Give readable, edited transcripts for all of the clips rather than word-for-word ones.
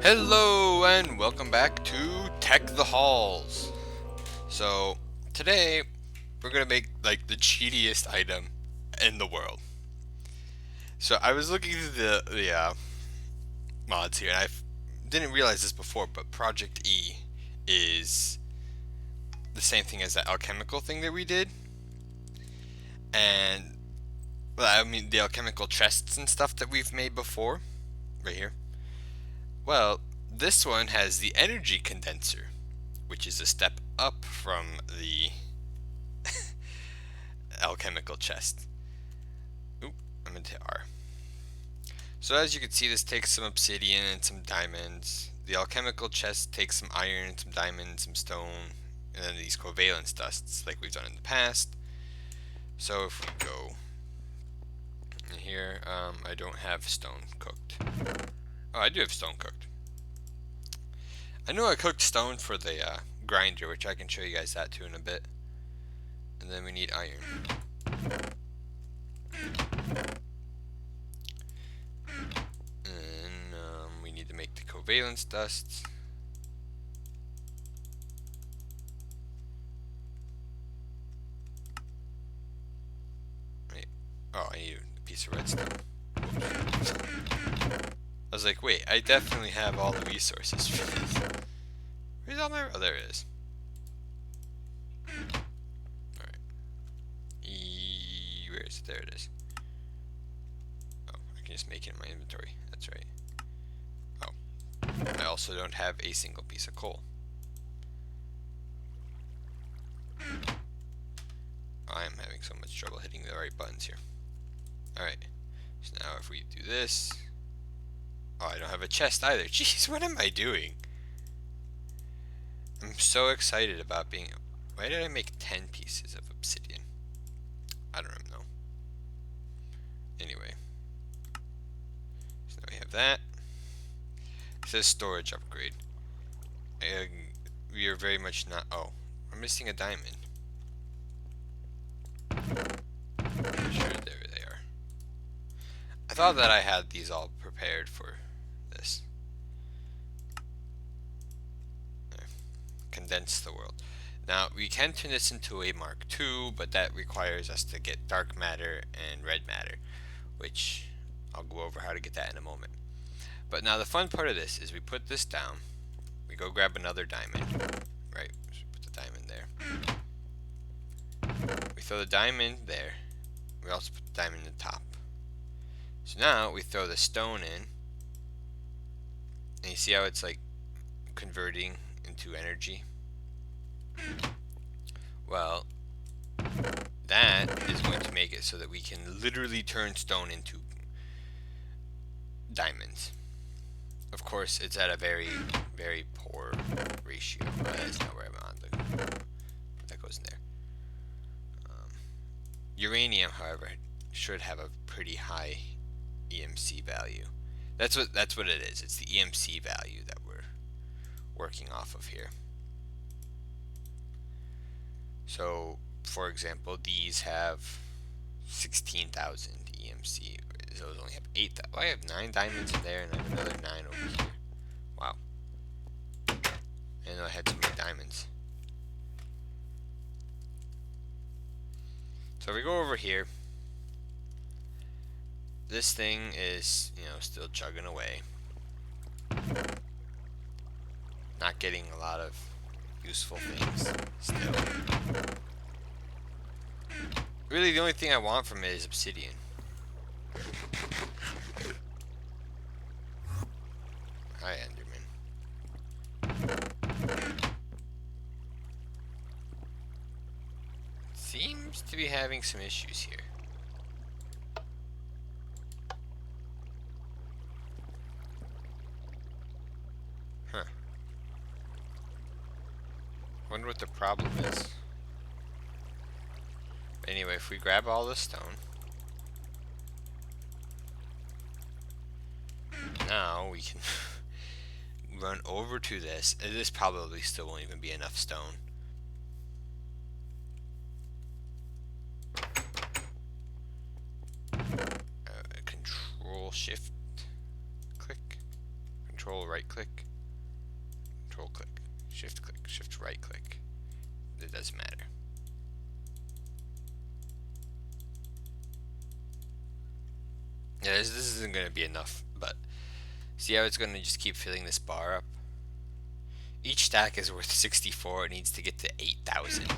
Hello and welcome back to Tech the Halls. So today we're gonna make like the cheatiest item in the world. So I was looking through the mods here, and didn't realize this before, but Project E is the same thing as that alchemical thing that we did, and well, I mean the alchemical chests and stuff that we've made before, right here. Well, this one has the energy condenser, which is a step up from the alchemical chest. Oop, I'm into R. So as you can see, this takes some obsidian and some diamonds. The alchemical chest takes some iron, some diamonds, some stone, and then these covalence dusts like we've done in the past. So if we go in here, I don't have stone cooked. Oh, I do have stone cooked. I know I cooked stone for the grinder, which I can show you guys that too in a bit. And then we need iron. And we need to make the covalence dusts. Wait. Oh, I need a piece of redstone. Oops. I was like, wait, I definitely have all the resources for this. Where's all my... Oh, there it is. Alright. Where is it? There it is. Oh, I can just make it in my inventory. That's right. Oh. I also don't have a single piece of coal. I am having so much trouble hitting the right buttons here. Alright. So now if we do this... Oh, I don't have a chest either. Jeez, what am I doing? I'm so excited about being... Why did I make 10 pieces of obsidian? I don't know. Anyway. So now we have that. It says storage upgrade. We are very much not... Oh, we're missing a diamond. Sure, there they are. I thought that I had these all prepared for this. There. Condense the world. Now, we can turn this into a Mark II, but that requires us to get dark matter and red matter, which I'll go over how to get that in a moment. But now the fun part of this is we put this down, we go grab another diamond, right? So we put the diamond there. We throw the diamond there. We also put the diamond in the top. So now we throw the stone in, and you see how it's like converting into energy? Well, that is going to make it so that we can literally turn stone into diamonds. Of course, it's at a very, very poor ratio. That's not where I'm on. That goes in there. Uranium, however, should have a pretty high EMC value. That's what it is. It's the EMC value that we're working off of here. So, for example, these have 16,000 EMC. Those only have 8. Oh, I have 9 diamonds in there, and I have another 9 over here. Wow. I didn't know I had so many diamonds. So if we go over here, this thing is, still chugging away. Not getting a lot of useful things still. Really, the only thing I want from it is obsidian. Hi, Enderman. Seems to be having some issues here. Huh. Wonder what the problem is. But anyway, if we grab all the stone, now we can run over to this. This probably still won't even be enough stone. Control Shift click. Control right right click, control click, shift right click. It doesn't matter. Yeah, this isn't going to be enough, but see how it's going to just keep filling this bar up? Each stack is worth 64. It needs to get to 8,000.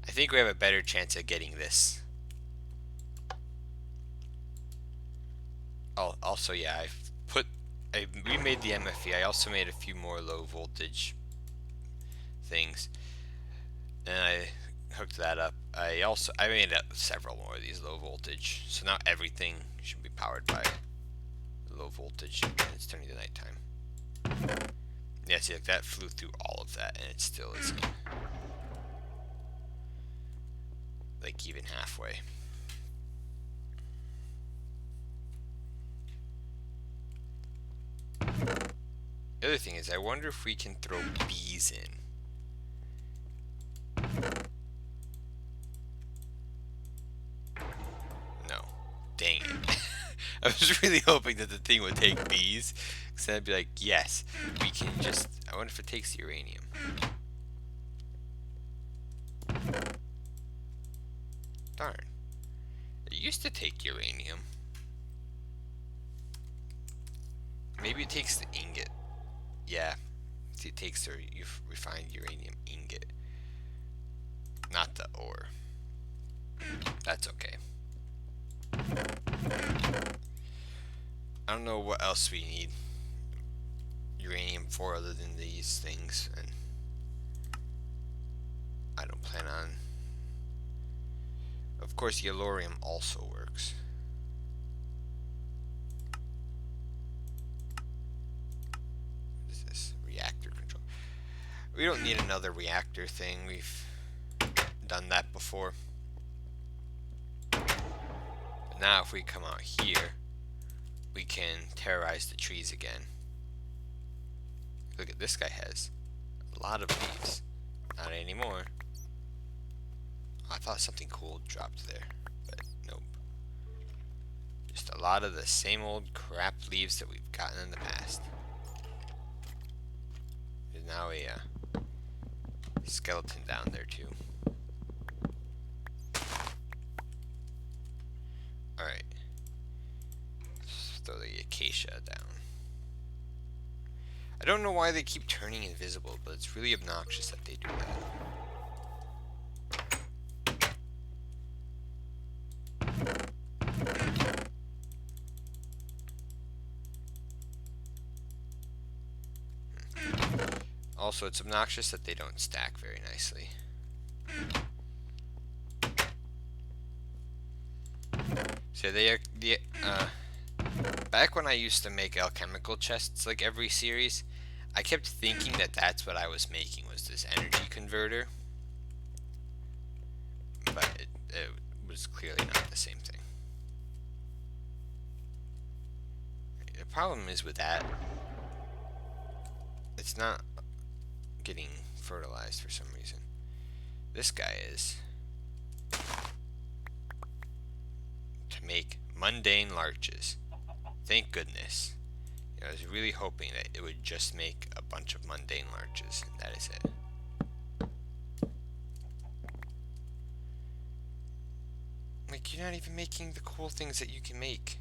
I think we have a better chance of getting this. Oh, also, yeah, I remade the MFE. I also made a few more low voltage things, and I hooked that up. I made several more of these low voltage, so now everything should be powered by low voltage. And it's turning to nighttime. Yeah, see, like that flew through all of that, and it still isn't like even halfway. The other thing is, I wonder if we can throw bees in. No. Dang it. I was really hoping that the thing would take bees, because then I'd be like, yes, we can just... I wonder if it takes uranium. Darn. It used to take uranium. Maybe it takes the ingot. Yeah. It takes the refined uranium ingot. Not the ore. That's okay. I don't know what else we need uranium for other than these things, and I don't plan on... Of course, yellorium also works. What is this? Reactor control. We don't need another reactor thing. We've done that before. But now if we come out here, we can terrorize the trees again. Look at this guy has a lot of leaves. Not anymore. I thought something cool dropped there, but nope. Just a lot of the same old crap leaves that we've gotten in the past. There's now a skeleton down there too. Alright. Let's throw the acacia down. I don't know why they keep turning invisible, but it's really obnoxious that they do that. Also, it's obnoxious that they don't stack very nicely. So back when I used to make alchemical chests like every series, I kept thinking that that's what I was making, was this energy converter. But it was clearly not the same thing. The problem is with that, it's not getting fertilized for some reason. This guy is to make mundane larches. Thank goodness. I was really hoping that it would just make a bunch of mundane larches, and that is it. Like, you're not even making the cool things that you can make.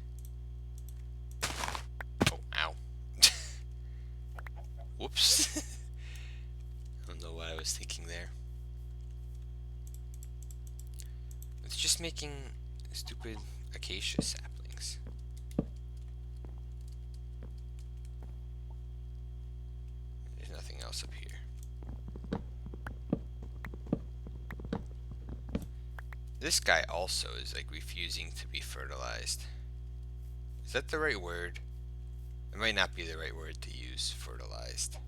Oh, ow. Whoops. I don't know what I was thinking there. It's just making stupid acacia saplings. There's nothing else up here. This guy also is like refusing to be fertilized. Is that the right word? It might not be the right word to use, fertilized.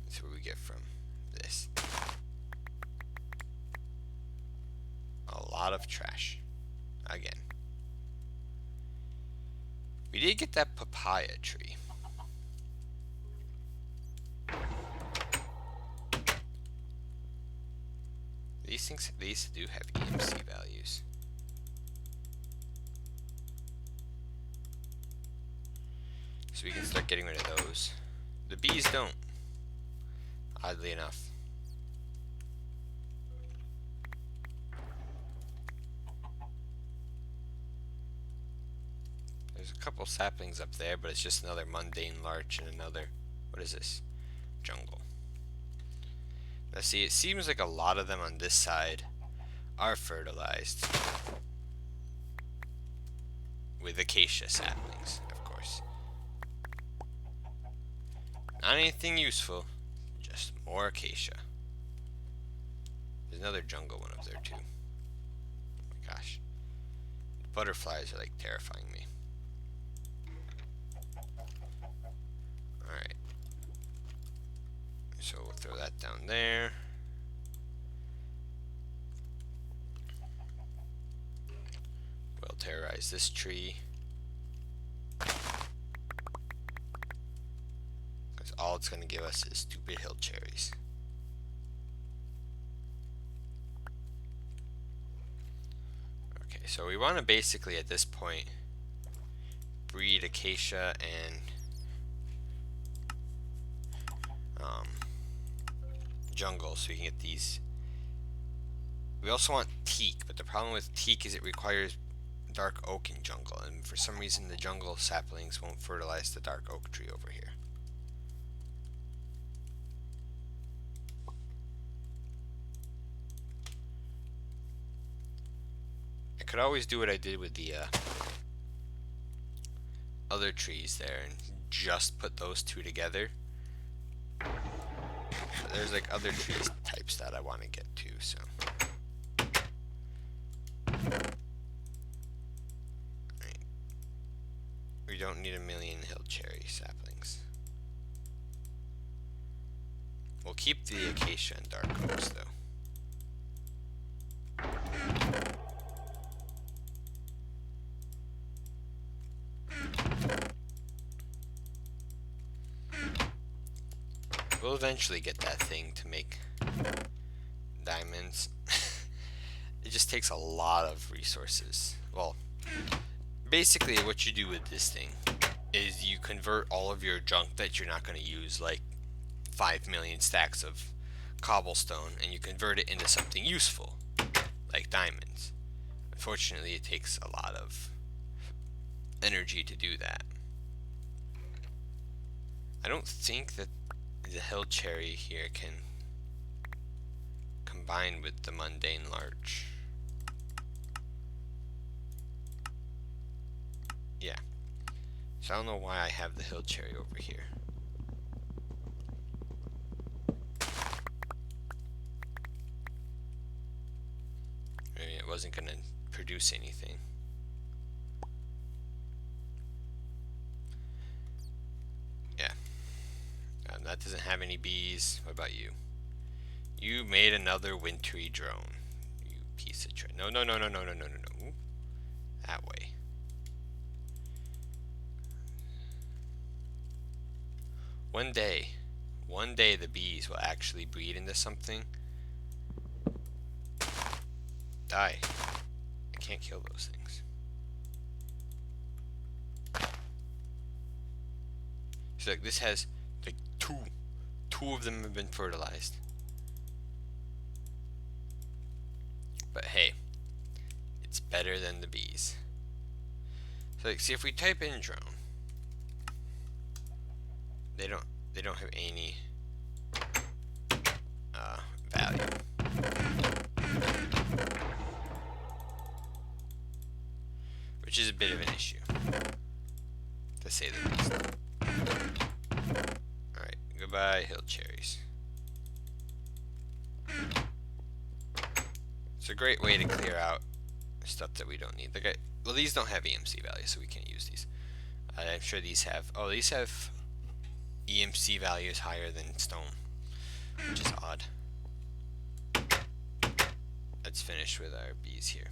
That's what we get from this. A lot of trash. Again. We did get that papaya tree. These do have EMC values. So we can start getting rid of those. The bees don't, oddly enough. There's a couple saplings up there, but it's just another mundane larch and another, what is this? Jungle. Now see, it seems like a lot of them on this side are fertilized with acacia saplings, of course. Not anything useful, just more acacia. There's another jungle one up there too. Oh my gosh. The butterflies are like terrifying me. Alright. So we'll throw that down there. We'll terrorize this tree. Because all it's going to give us is stupid hill cherries. Okay, so we want to basically at this point breed acacia and jungle so we can get these. We also want teak, but the problem with teak is it requires dark oak in jungle, and for some reason the jungle saplings won't fertilize the dark oak tree over here. I could always do what I did with the other trees there and just put those two together. But there's like other tree types that I want to get to, so. Right. We don't need a million hill cherry saplings. We'll keep the acacia and dark oaks though. We'll eventually get that thing to make diamonds. It just takes a lot of resources. Well, basically what you do with this thing is you convert all of your junk that you're not going to use, like 5 million stacks of cobblestone, and you convert it into something useful, like diamonds. Unfortunately, it takes a lot of energy to do that. I don't think that the hill cherry here can combine with the mundane larch. Yeah. So I don't know why I have the hill cherry over here. Maybe it wasn't going to produce anything. Yeah. That doesn't have any bees. What about you? You made another wintry drone. You piece of trash. No, no, no, no, no, no, no, no, no. That way. One day the bees will actually breed into something. Die. I can't kill those things. So like this has like two of them have been fertilized. But hey, it's better than the bees. So like, see if we type in drone, they don't have any value. Which is a bit of an issue, to say the least. Alright, goodbye hill cherries. It's a great way to clear out stuff that we don't need. Like well, these don't have EMC value, so we can't use these. I'm sure these have. Oh, these have EMC values higher than stone, which is odd. Let's finish with our bees here.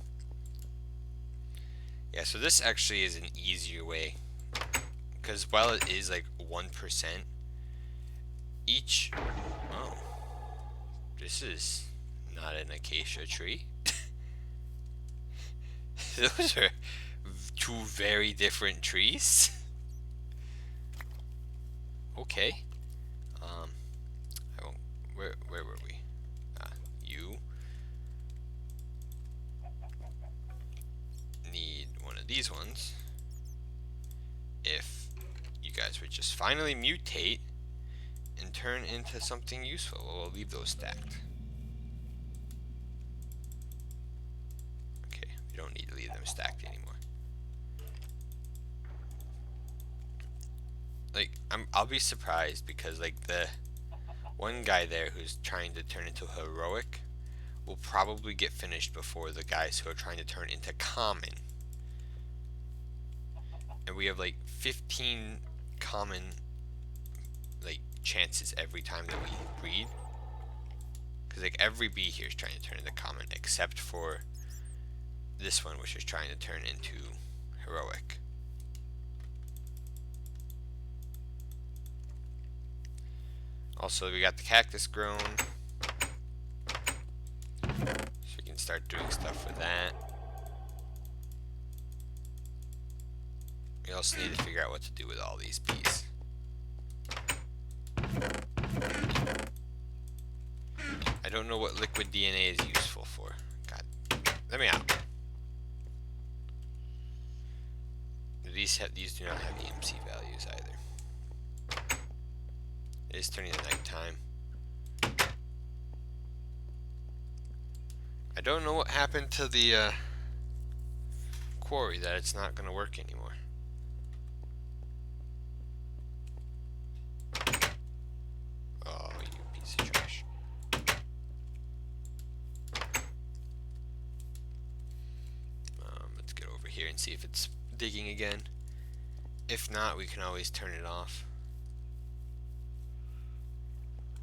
Yeah, so this actually is an easier way, because while it is like 1%, each. Oh, this is not an acacia tree. Those are two very different trees. Okay. I won't. Where were we? You need one of these ones. If you guys would just finally mutate and turn into something useful, we'll leave those stacked. Okay, we don't need to leave them stacked anymore. Like, I'll be surprised because like the one guy there who's trying to turn into heroic will probably get finished before the guys who are trying to turn into common. And we have like 15 common like chances every time that we breed. Because like every bee here is trying to turn into common except for this one, which is trying to turn into heroic. Also, we got the cactus grown, so we can start doing stuff with that. We also need to figure out what to do with all these bees. I don't know what liquid DNA is useful for. God, let me out. These do not have EMC values either. It is turning to nighttime. I don't know what happened to the quarry that it's not going to work anymore. Oh, you piece of trash. Let's get over here and see if it's digging again. If not, we can always turn it off.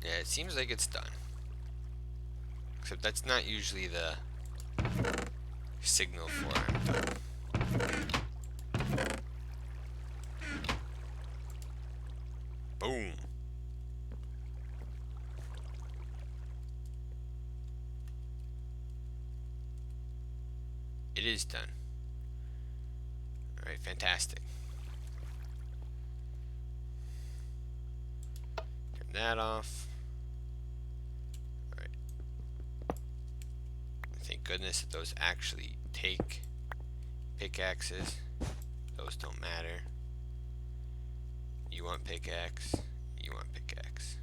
Yeah, it seems like it's done. Except that's not usually the signal for I'm done. Boom. It is done. Alright, fantastic. Turn that off. Alright. Thank goodness that those actually take pickaxes. Those don't matter. You want pickaxe. You want pickaxe.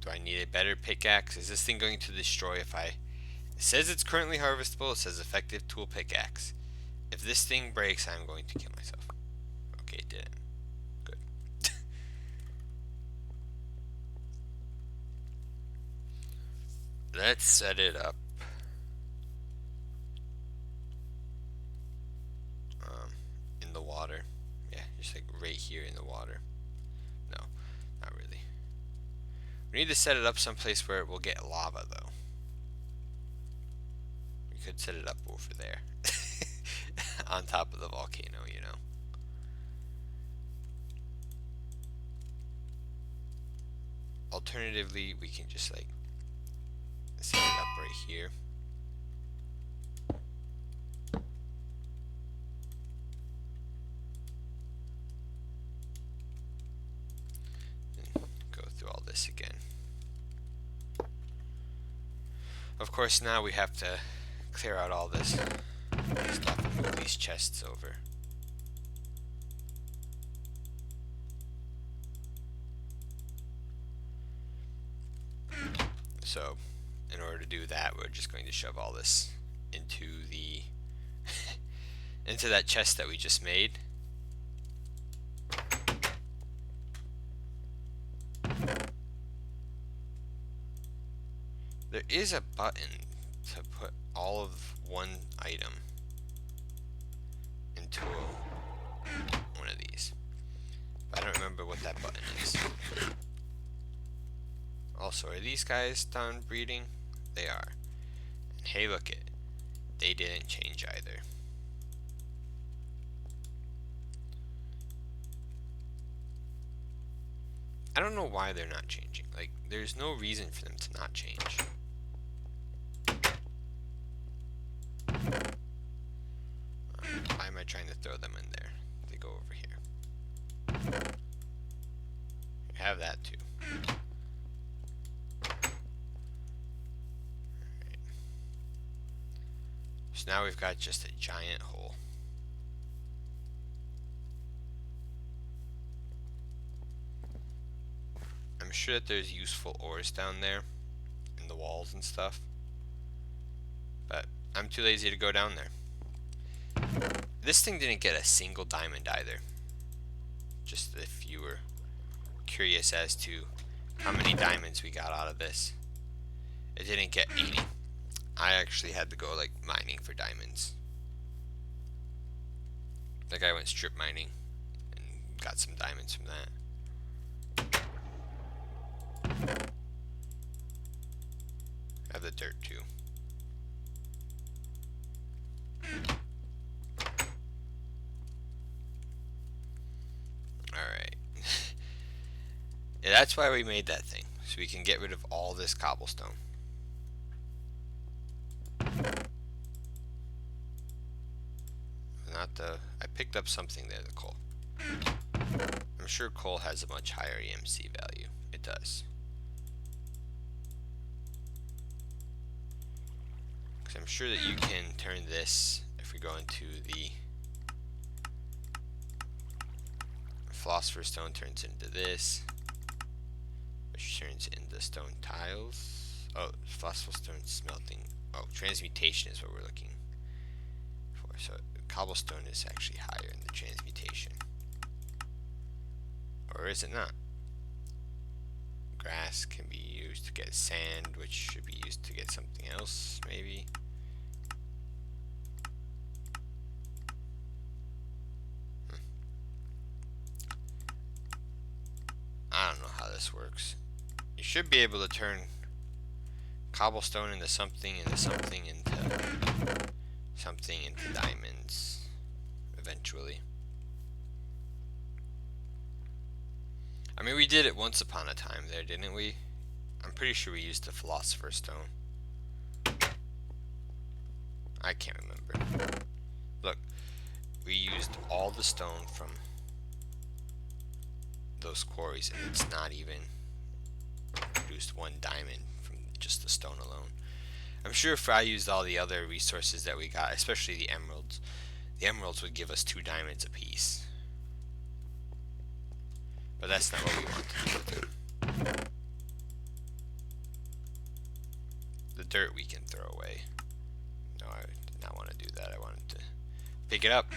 Do I need a better pickaxe? Is this thing going to destroy if I... It says it's currently harvestable. It says effective tool pickaxe. If this thing breaks, I'm going to kill myself. Okay, it didn't. Good. Let's set it up. In the water. Yeah, just like right here in the water. No, not really. We need to set it up someplace where it will get lava, though. We could set it up over there. On top of the volcano, you know. Alternatively, we can just like set it up right here. And go through all this again. Of course, now we have to clear out all this stuff and move these chests over. So, in order to do that, we're just going to shove all this into the into that chest that we just made. There is a button to put all of one item into one of these. But I don't remember what that button is. Also, are these guys done breeding? They are. And hey, look it. They didn't change either. I don't know why they're not changing. Like, there's no reason for them to not change. Why am I trying to throw them in there? They go over here. have that too. Alright. So now we've got just a giant hole. I'm sure that there's useful ores down there in the walls and stuff, but I'm too lazy to go down there. This thing didn't get a single diamond either. Just if you were curious as to how many diamonds we got out of this. It didn't get 80. I actually had to go like mining for diamonds. Like I went strip mining and got some diamonds from that. I have the dirt too. Alright. Yeah, that's why we made that thing. So we can get rid of all this cobblestone. Not the... I picked up something there, the coal. I'm sure coal has a much higher EMC value. It does. Because I'm sure that you can turn this, if we go into the philosopher's stone, turns into this, which turns into stone tiles. Oh, philosopher's stone smelting. Oh, transmutation is what we're looking for. So cobblestone is actually higher in the transmutation. Or is it not? Grass can be used to get sand, which should be used to get something else, maybe. I don't know how this works. You should be able to turn cobblestone into something, into something, into something, into diamonds eventually. I mean, we did it once upon a time there, didn't we? I'm pretty sure we used the philosopher's stone. I can't remember. Look, we used all the stone from those quarries, and it's not even produced one diamond from just the stone alone. I'm sure if I used all the other resources that we got, especially the emeralds would give us 2 diamonds apiece. But that's not what we want to do. The dirt we can throw away. No, I did not want to do that. I wanted to pick it up.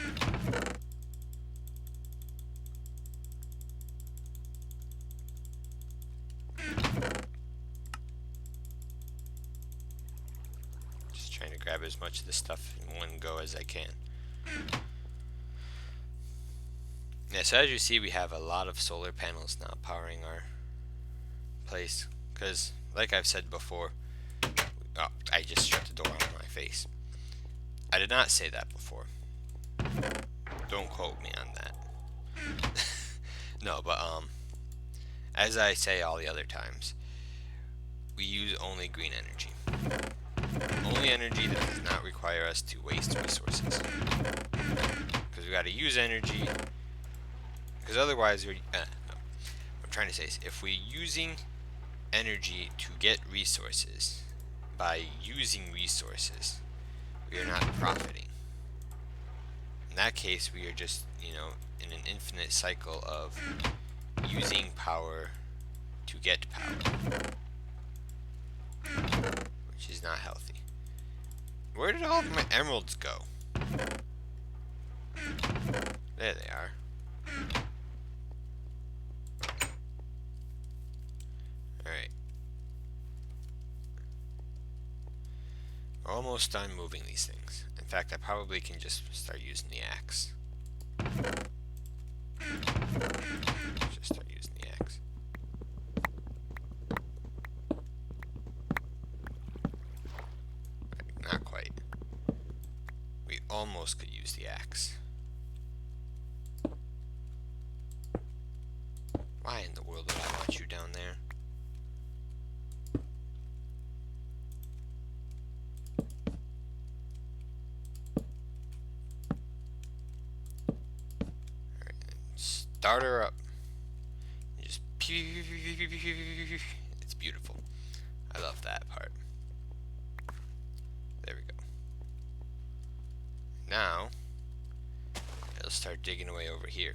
Just trying to grab as much of this stuff in one go as I can. Yeah, so as you see, we have a lot of solar panels now powering our place. Because, like I've said before, oh, I just shut the door on my face. I did not say that before. Don't quote me on that. No, but as I say all the other times, we use only green energy. Only energy that does not require us to waste resources. Because we got to use energy. Because otherwise, no. What I'm trying to say is, if we're using energy to get resources, by using resources, we are not profiting. In that case, we are just, in an infinite cycle of using power to get power, which is not healthy. Where did all of my emeralds go? There they are. Alright. We're almost done moving these things. In fact, I probably can just start using the axe. Just start using the axe. Not quite. We almost could use the axe. Why in the world would I want you down there? Alright, start her up. You just It's beautiful. I love that part. There we go. Now, it'll start digging away over here.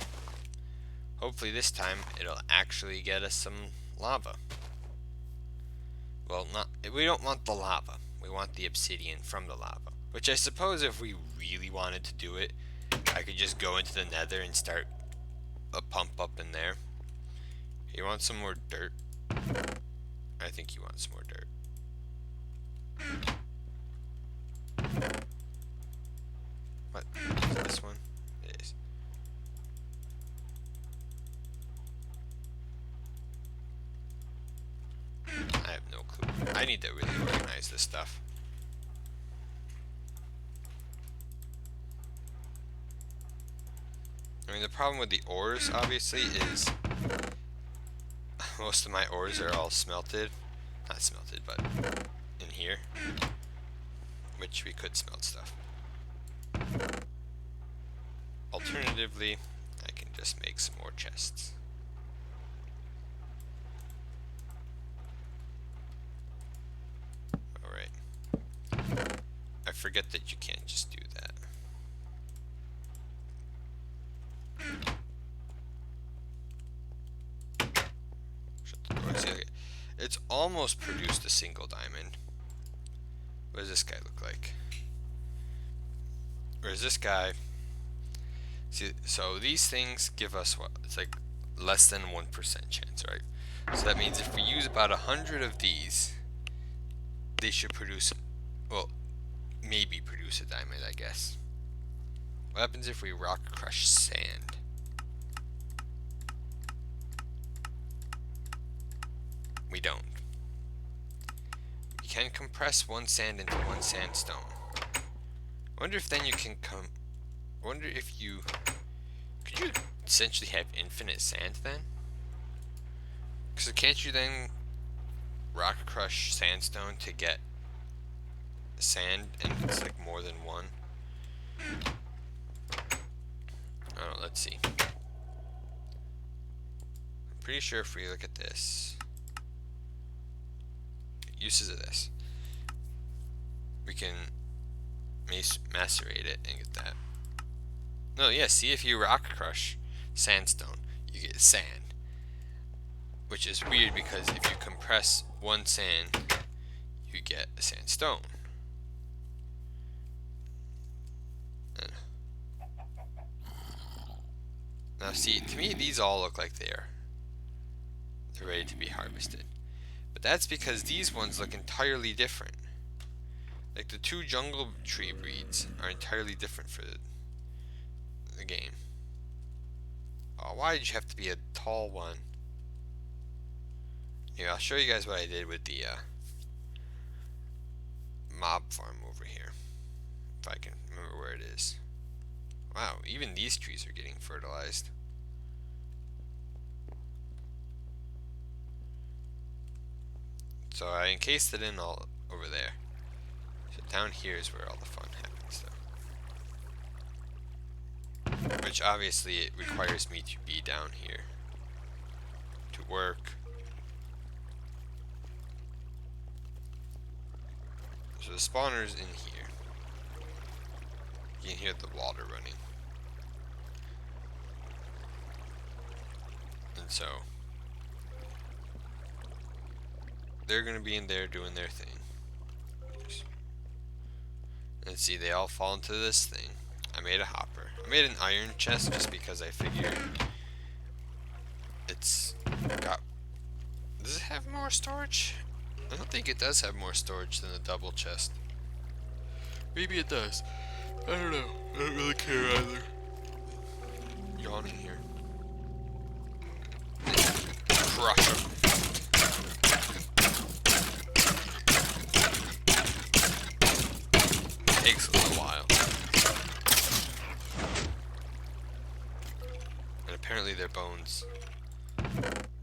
Hopefully this time it'll actually get us some lava. Well, we don't want the lava. We want the obsidian from the lava. Which I suppose if we really wanted to do it, I could just go into the nether and start a pump up in there. You want some more dirt? I think you want some more dirt. What? Is it this one? It is. I have no clue. I need to really organize this stuff. I mean, the problem with the ores, obviously, is most of my ores are all smelted. Not smelted, but in here. Which we could smelt stuff. Alternatively, I can just make some more chests. Alright. I forget that you can't just do that. Shut the door. See, it's almost produced a single diamond. What does this guy look like? Or is this guy... See, so these things give us what? It's like less than 1% chance, right? So that means if we use about 100 of these, they should produce, well, maybe produce a diamond, I guess. What happens if we rock crush sand? We don't. You can compress one sand into one sandstone. I wonder if then you can I wonder if you... Could you essentially have infinite sand then? Because can't you then rock crush sandstone to get sand and it's like more than one? I don't know, let's see. I'm pretty sure if we look at this, uses of this, we can macerate it and get that. No, yeah, see, if you rock crush sandstone, you get sand. Which is weird because if you compress one sand, you get a sandstone. Now see, to me these all look like they're ready to be harvested. But that's because these ones look entirely different. Like the two jungle tree breeds are entirely different for the game. Oh, why did you have to be a tall one? Here, I'll show you guys what I did with the mob farm over here. If I can remember where it is. Wow, even these trees are getting fertilized. So I encased it in all over there. So down here is where all the fun happens though. Which obviously it requires me to be down here to work. So the spawner's in here. You can hear the water running. And so they're gonna be in there doing their thing. And see, they all fall into this thing. I made a hopper. I made an iron chest just because I figured it's got... Does it have more storage? I don't think it does have more storage than a double chest. Maybe it does. I don't know. I don't really care either. Yawning here. Crush him. Takes a little while. And apparently their bones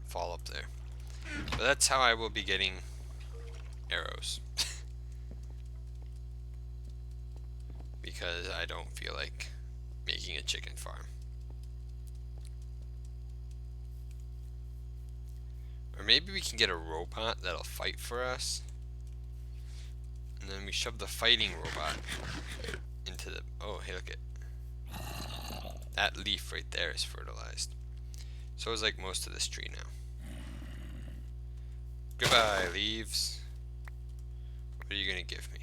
fall up there. But that's how I will be getting arrows. Because I don't feel like making a chicken farm. Or maybe we can get a robot that'll fight for us. And then we shove the fighting robot into the... Oh, hey, look at... That leaf right there is fertilized. So is like most of this tree now. Goodbye, leaves. What are you gonna give me?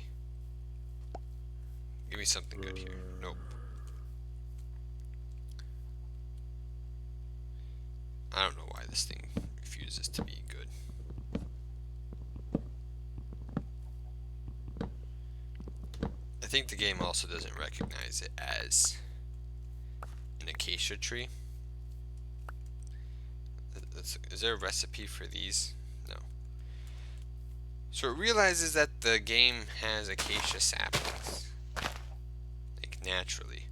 Give me something good here. Nope. I don't know why this thing refuses to be good. I think the game also doesn't recognize it as an acacia tree. Is there a recipe for these? No. So it realizes that the game has acacia saplings, like naturally,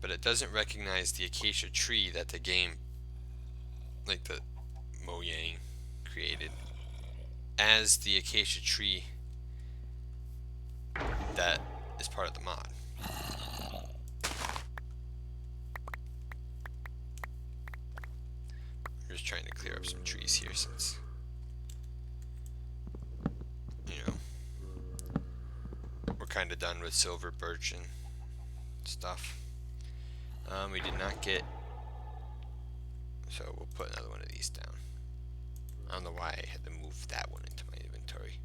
but it doesn't recognize the acacia tree that the game, like the Mojang, created as the acacia tree that is part of the mod. I'm just trying to clear up some trees here since, you know, we're kind of done with silver birch and stuff. We did not get, so we'll put another one of these down. I don't know why I had to move that one into my inventory.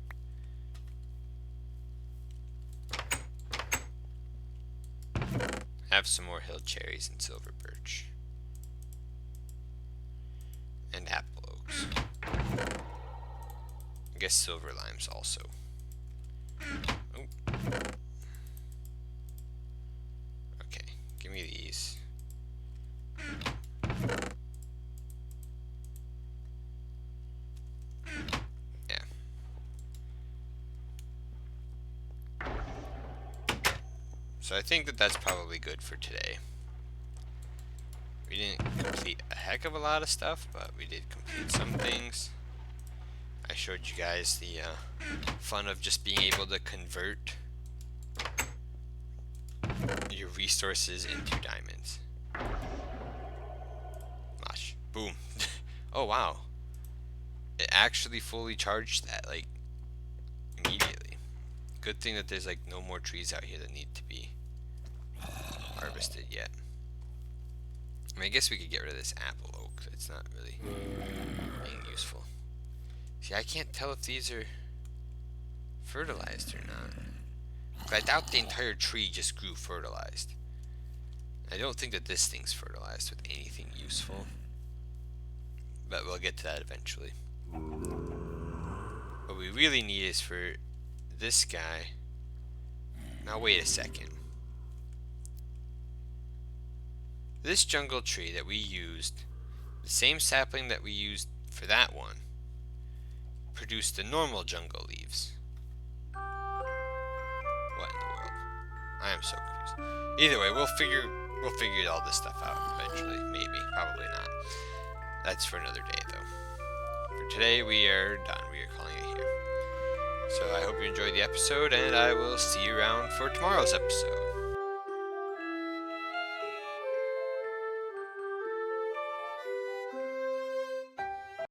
Have some more hill cherries and silver birch. And apple oaks. I guess silver limes also. Oh. Okay, give me these. Yeah. So I think that that's probably good for today. We didn't complete a heck of a lot of stuff, but we did complete some things. I showed you guys the fun of just being able to convert your resources into diamonds. Gosh, boom. Oh wow. It actually fully charged that, like, immediately. Good thing that there's like no more trees out here that need to be harvested yet. I mean, I guess we could get rid of this apple oak. It's not really being useful. See, I can't tell if these are fertilized or not. I doubt the entire tree just grew fertilized. I don't think that this thing's fertilized with anything useful. But we'll get to that eventually. What we really need is for this guy. Now wait a second. This jungle tree that we used, the same sapling that we used for that one, produced the normal jungle leaves. What in the world? I am so confused. Either way, we'll figure all this stuff out eventually. Maybe, probably not. That's for another day, though. For today, we are done. We are calling it here. So I hope you enjoyed the episode, and I will see you around for tomorrow's episode.